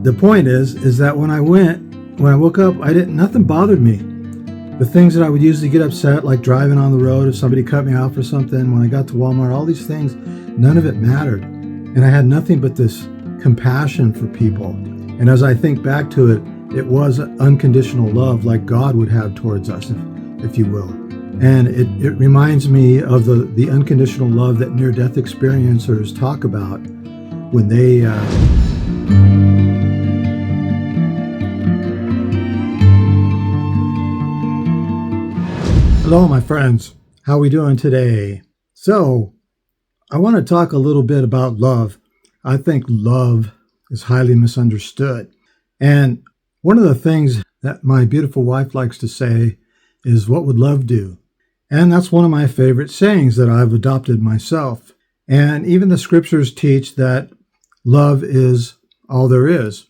the point is that when I woke up, nothing bothered me. The things that I would usually get upset, like driving on the road if somebody cut me off or something, when I got to Walmart, all these things, none of it mattered. And I had nothing but this compassion for people. And as I think back to it, it was unconditional love like God would have towards us, if you will. And it reminds me of the unconditional love that near-death experiencers talk about when they... Hello, my friends. How are we doing today? So, I want to talk a little bit about love. I think love is highly misunderstood. And one of the things that my beautiful wife likes to say is, what would love do? And that's one of my favorite sayings that I've adopted myself. And even the scriptures teach that love is all there is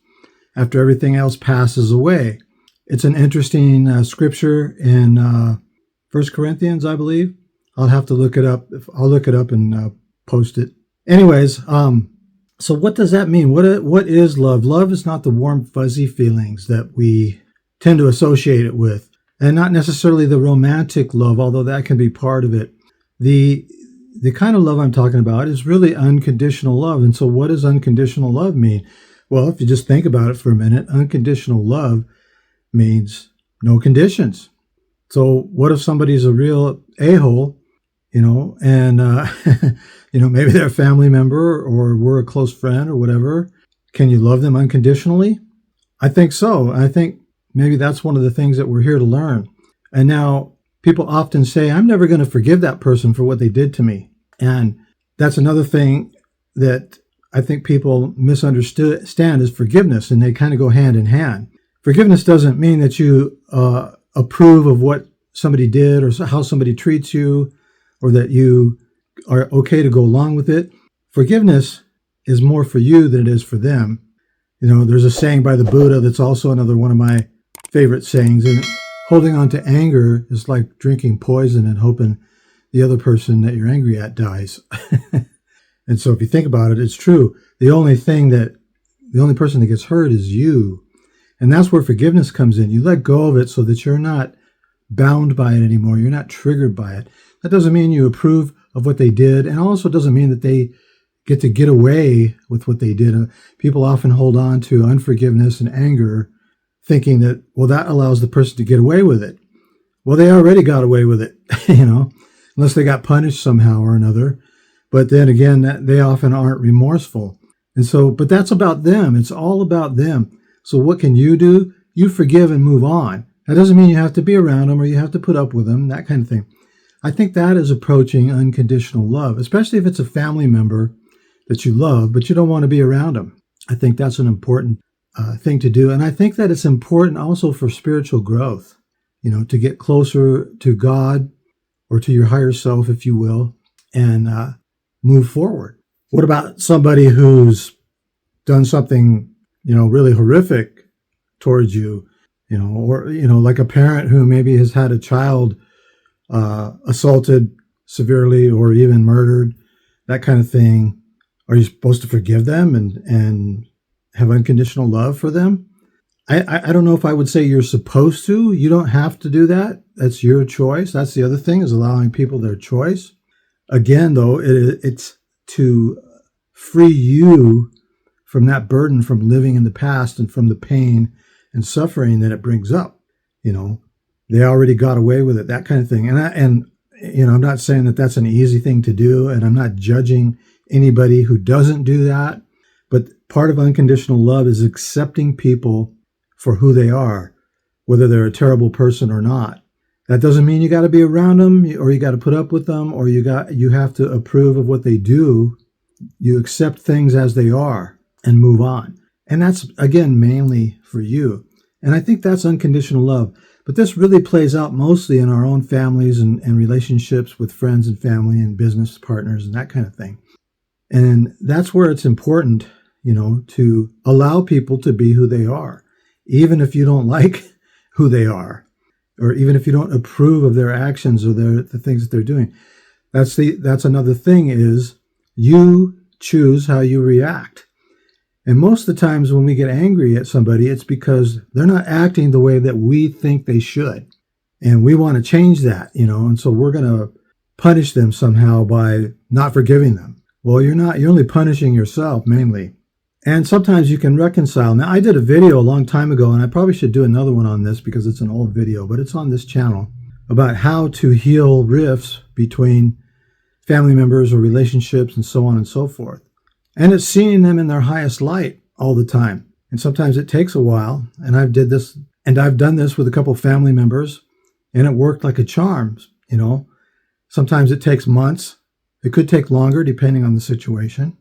after everything else passes away. It's an interesting scripture in 1 Corinthians, I believe. I'll have to look it up. I'll look it up and post it. Anyways, so what does that mean? What is love? Love is not the warm, fuzzy feelings that we tend to associate it with, and not necessarily the romantic love, although that can be part of it. The kind of love I'm talking about is really unconditional love. And so what does unconditional love mean? Well, if you just think about it for a minute, unconditional love means no conditions. So what if somebody's a real a-hole, and, maybe they're a family member or we're a close friend or whatever. Can you love them unconditionally? I think so. I think maybe that's one of the things that we're here to learn. And now people often say, I'm never going to forgive that person for what they did to me. And that's another thing that I think people misunderstand is forgiveness, and they kind of go hand in hand. Forgiveness doesn't mean that you approve of what somebody did or how somebody treats you, or that you are okay to go along with it. Forgiveness is more for you than it is for them. There's a saying by the Buddha that's also another one of my favorite sayings, and holding on to anger is like drinking poison and hoping the other person that you're angry at dies. And so if you think about it, it's true. The only person that gets hurt is you. And that's where forgiveness comes in. You let go of it so that you're not bound by it anymore. You're not triggered by it. That doesn't mean you approve of what they did, and also doesn't mean that they get to get away with what they did. People often hold on to unforgiveness and anger, thinking that, well, that allows the person to get away with it. Well, they already got away with it, unless they got punished somehow or another. But then again, they often aren't remorseful. And so, but that's about them. It's all about them. So what can you do? You forgive and move on. That doesn't mean you have to be around them or you have to put up with them, that kind of thing. I think that is approaching unconditional love, especially if it's a family member that you love, but you don't want to be around them. I think that's an important thing to do. And I think that it's important also for spiritual growth, to get closer to God or to your higher self, if you will, and move forward. What about somebody who's done something really horrific towards you, or, like a parent who maybe has had a child assaulted severely or even murdered, that kind of thing. Are you supposed to forgive them and have unconditional love for them? I don't know if I would say you're supposed to. You don't have to do that. That's your choice. That's the other thing, is allowing people their choice. Again, though, it's to free you from that burden from living in the past and from the pain and suffering that it brings up. They already got away with it, that kind of thing. And I'm not saying that that's an easy thing to do, and I'm not judging anybody who doesn't do that. But part of unconditional love is accepting people for who they are, whether they're a terrible person or not. That doesn't mean you got to be around them or you got to put up with them or you have to approve of what they do. You accept things as they are and move on. And that's, again, mainly for you. And I think that's unconditional love. But this really plays out mostly in our own families and relationships with friends and family and business partners and that kind of thing. And that's where it's important, to allow people to be who they are, even if you don't like who they are, or even if you don't approve of their actions or the things that they're doing. That's another thing, is you choose how you react. And most of the times when we get angry at somebody, it's because they're not acting the way that we think they should. And we want to change that, and so we're going to punish them somehow by not forgiving them. Well, you're not. You're only punishing yourself mainly. And sometimes you can reconcile. Now, I did a video a long time ago, and I probably should do another one on this because it's an old video, but it's on this channel, about how to heal rifts between family members or relationships and so on and so forth. And it's seeing them in their highest light all the time. And sometimes it takes a while. And I've done this with a couple of family members, and it worked like a charm. Sometimes it takes months. It could take longer depending on the situation.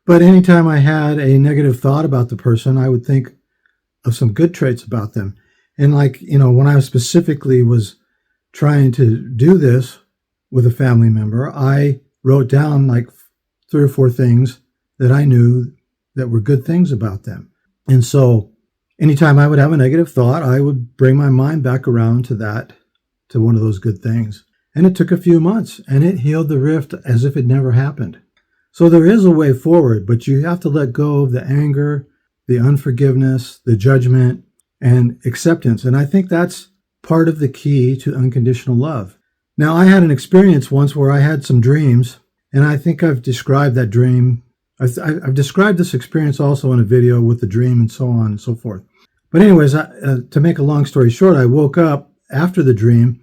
But anytime I had a negative thought about the person, I would think of some good traits about them. And when I specifically was trying to do this with a family member, I wrote down like 3 or 4 things that I knew that were good things about them. And so anytime I would have a negative thought, I would bring my mind back around to one of those good things. And it took a few months, and it healed the rift as if it never happened. So there is a way forward, but you have to let go of the anger, the unforgiveness, the judgment, and acceptance. And I think that's part of the key to unconditional love. Now, I had an experience once where I had some dreams, and I think I've described that dream. I've described this experience also in a video with the dream and so on and so forth. But anyways, to make a long story short, I woke up after the dream,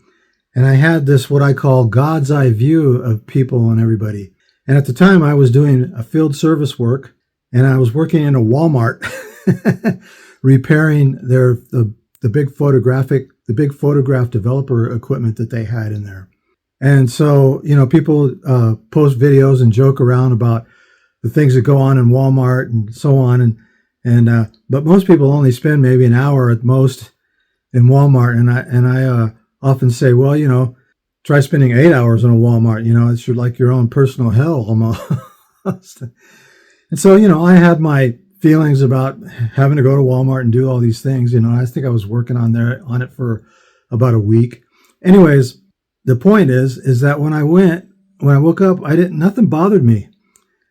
and I had this, what I call God's eye view of people and everybody. And at the time, I was doing a field service work, and I was working in a Walmart, repairing the big photograph developer equipment that they had in there. And so, people post videos and joke around about the things that go on in Walmart and so on, but most people only spend maybe an hour at most in Walmart, and I often say, well, try spending 8 hours in a Walmart. It's like your own personal hell almost. And so, I had my feelings about having to go to Walmart and do all these things. I think I was working on it for about a week. Anyways, the point is that when I woke up, nothing bothered me.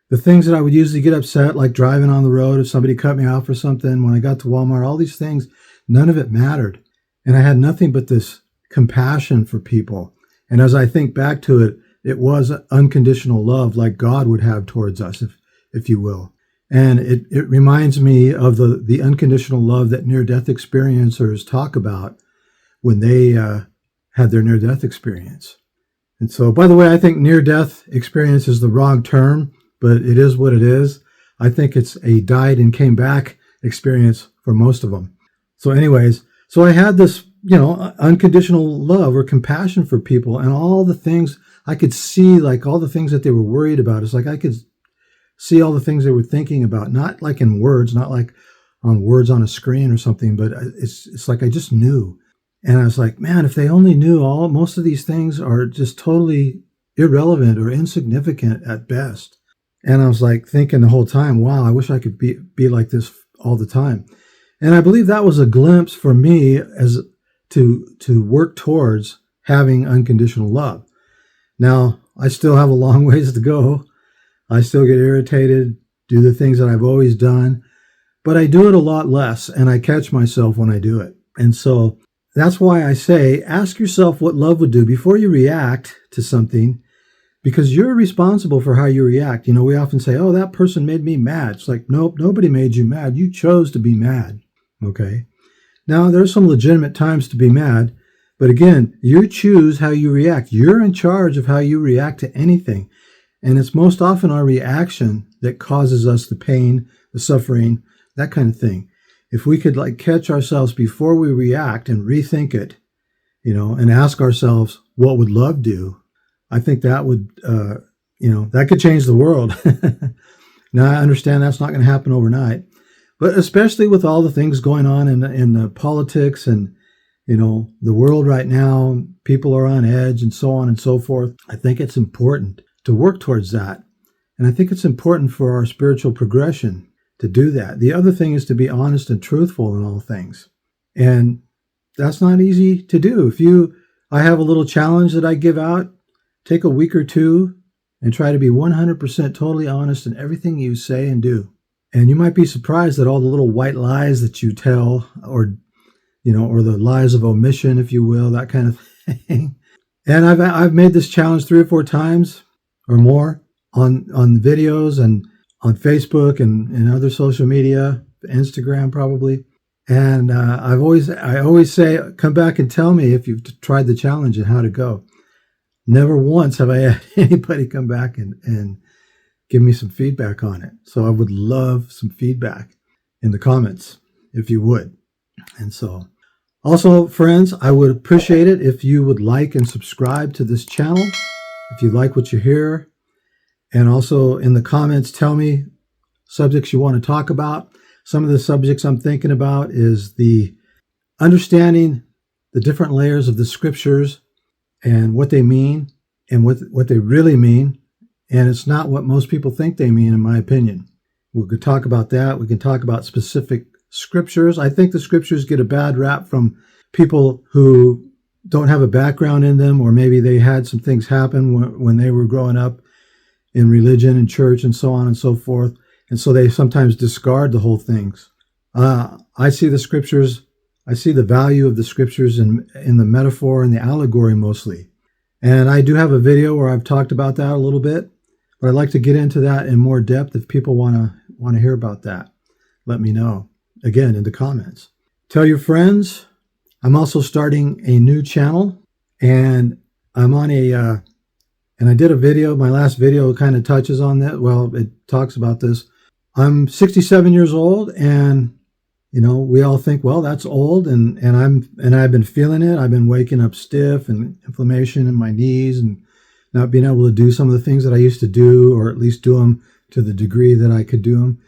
The things that I would usually get upset, like driving on the road, if somebody cut me off or something, when I got to Walmart, all these things, none of it mattered. And I had nothing but this compassion for people. And as I think back to it, it was unconditional love like God would have towards us, if you will. And it reminds me of the unconditional love that near-death experiencers talk about when they had their near-death experience. And so, by the way, I think near-death experience is the wrong term, but it is what it is. I think it's a died and came back experience for most of them. So anyways, so I had this, unconditional love or compassion for people, and all the things I could see, like all the things that they were worried about. It's like I could see all the things they were thinking about, not like in words, not like on words on a screen or something, but it's like I just knew. And I was like, man, if they only knew most of these things are just totally irrelevant or insignificant at best. And I was like thinking the whole time, wow, I wish I could be like this all the time. And I believe that was a glimpse for me as to work towards having unconditional love. Now, I still have a long ways to go. I still get irritated, do the things that I've always done, but I do it a lot less, and I catch myself when I do it. And so that's why I say, ask yourself what love would do before you react to something, because you're responsible for how you react. We often say, oh, that person made me mad. It's like, nope, nobody made you mad. You chose to be mad. Okay. Now, there's some legitimate times to be mad, but again, you choose how you react. You're in charge of how you react to anything. And it's most often our reaction that causes us the pain, the suffering, that kind of thing. If we could catch ourselves before we react and rethink it, and ask ourselves, what would love do? I think that would, that could change the world. Now, I understand that's not going to happen overnight. But especially with all the things going on in the politics and, the world right now, people are on edge and so on and so forth. I think it's important to work towards that. And I think it's important for our spiritual progression to do that. The other thing is to be honest and truthful in all things. And that's not easy to do. I have a little challenge that I give out. Take a week or two and try to be 100% totally honest in everything you say and do. And you might be surprised at all the little white lies that you tell, or or the lies of omission, if you will, that kind of thing. And I've made this challenge 3 or 4 times or more on videos and on Facebook and other social media, Instagram probably. And I always say, come back and tell me if you've tried the challenge and how to go. Never once have I had anybody come back and give me some feedback on it. So I would love some feedback in the comments if you would. And so also, friends, I would appreciate it if you would like and subscribe to this channel if you like what you hear. And also in the comments, tell me subjects you want to talk about. Some of the subjects I'm thinking about is the understanding the different layers of the scriptures and what they mean and what they really mean. And it's not what most people think they mean, in my opinion. We could talk about that. We can talk about specific scriptures. I think the scriptures get a bad rap from people who don't have a background in them, or maybe they had some things happen when they were growing up in religion and church and so on and so forth. And so they sometimes discard the whole things. I see the scriptures, I see the value of the scriptures in the metaphor and the allegory mostly. And I do have a video where I've talked about that a little bit, but I'd like to get into that in more depth. If people want to hear about that, let me know. Again, in the comments. Tell your friends. I'm also starting a new channel, and I'm on and I did a video. My last video kind of touches on that. Well, it talks about this. I'm 67 years old, and we all think, well, that's old, and I've been feeling it. I've been waking up stiff and inflammation in my knees and not being able to do some of the things that I used to do, or at least do them to the degree that I could do them.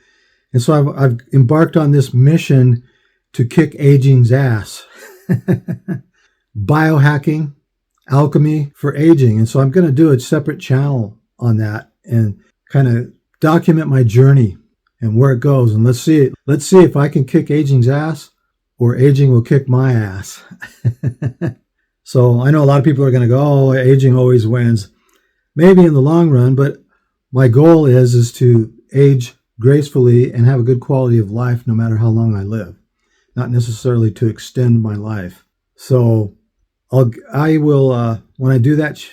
And so I've embarked on this mission to kick aging's ass. Biohacking, alchemy for aging. And so I'm going to do a separate channel on that and kind of document my journey and where it goes. And let's see if I can kick aging's ass, or aging will kick my ass. So I know a lot of people are going to go, oh, aging always wins. Maybe in the long run, but my goal is to age gracefully and have a good quality of life no matter how long I live, not necessarily to extend my life. So I will when I do that,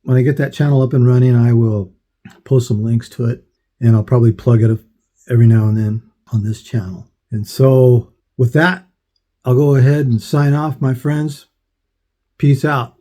when I get that channel up and running, I will post some links to it, and I'll probably plug it every now and then on this channel. And so with that, I'll go ahead and sign off, my friends. Peace out.